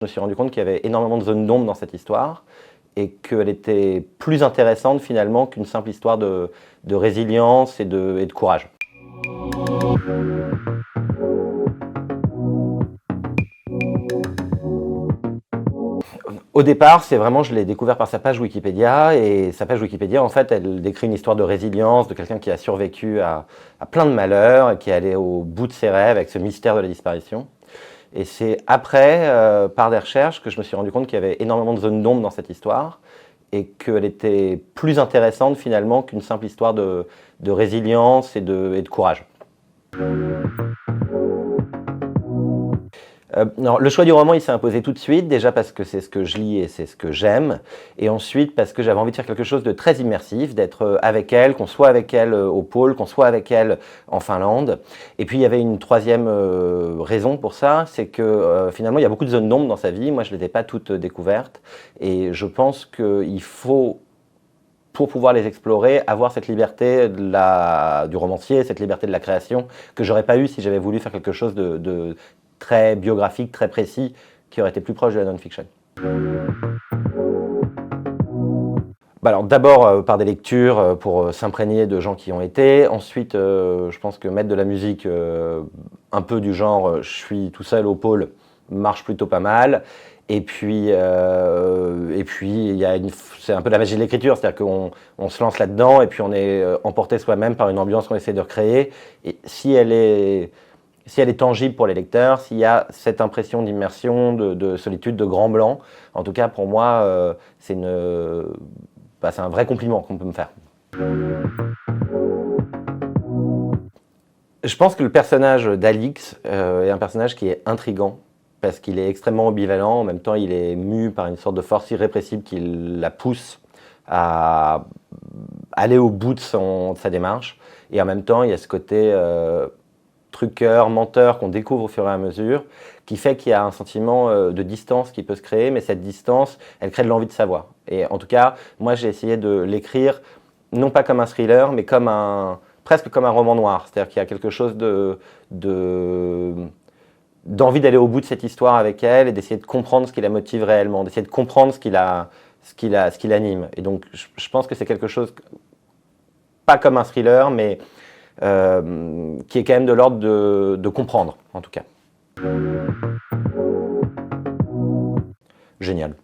Je me suis rendu compte qu'il y avait énormément de zones d'ombre dans cette histoire et qu'elle était plus intéressante finalement qu'une simple histoire de résilience et de courage. Au départ, c'est vraiment, je l'ai découvert par sa page Wikipédia, et sa page Wikipédia, en fait, elle décrit une histoire de résilience, de quelqu'un qui a survécu à plein de malheurs, et qui est allé au bout de ses rêves avec ce mystère de la disparition. Et c'est après, par des recherches, que je me suis rendu compte qu'il y avait énormément de zones d'ombre dans cette histoire, et qu'elle était plus intéressante finalement qu'une simple histoire de résilience et de courage. Alors, le choix du roman, il s'est imposé tout de suite, déjà parce que c'est ce que je lis et c'est ce que j'aime, et ensuite parce que j'avais envie de faire quelque chose de très immersif, d'être avec elle, qu'on soit avec elle au pôle, qu'on soit avec elle en Finlande. Et puis il y avait une troisième raison pour ça, c'est que finalement il y a beaucoup de zones d'ombre dans sa vie, moi je ne les ai pas toutes découvertes, et je pense qu'il faut, pour pouvoir les explorer, avoir cette liberté du romancier, cette liberté de la création, que j'aurais pas eu si j'avais voulu faire quelque chose de très biographique, très précis, qui aurait été plus proche de la non-fiction. Alors d'abord par des lectures pour s'imprégner de gens qui y ont été. Ensuite, je pense que mettre de la musique un peu du genre je suis tout seul au pôle marche plutôt pas mal. Et puis c'est un peu la magie de l'écriture, c'est-à-dire qu'on se lance là-dedans et puis on est emporté soi-même par une ambiance qu'on essaie de recréer. Et si elle est tangible pour les lecteurs, s'il y a cette impression d'immersion, de solitude, de grand blanc, en tout cas pour moi, c'est un vrai compliment qu'on peut me faire. Je pense que le personnage d'Alix est un personnage qui est intriguant, parce qu'il est extrêmement ambivalent, en même temps il est mu par une sorte de force irrépressible qui la pousse à aller au bout de sa démarche, et en même temps il y a ce côté truqueur, menteur qu'on découvre au fur et à mesure, qui fait qu'il y a un sentiment de distance qui peut se créer, mais cette distance, elle crée de l'envie de savoir. Et en tout cas, moi j'ai essayé de l'écrire, non pas comme un thriller, mais presque comme un roman noir. C'est-à-dire qu'il y a quelque chose d'envie d'aller au bout de cette histoire avec elle et d'essayer de comprendre ce qui la motive réellement, d'essayer de comprendre ce qui l'anime. Et donc je pense que c'est quelque chose, pas comme un thriller, mais qui est quand même de l'ordre de comprendre, en tout cas. Génial.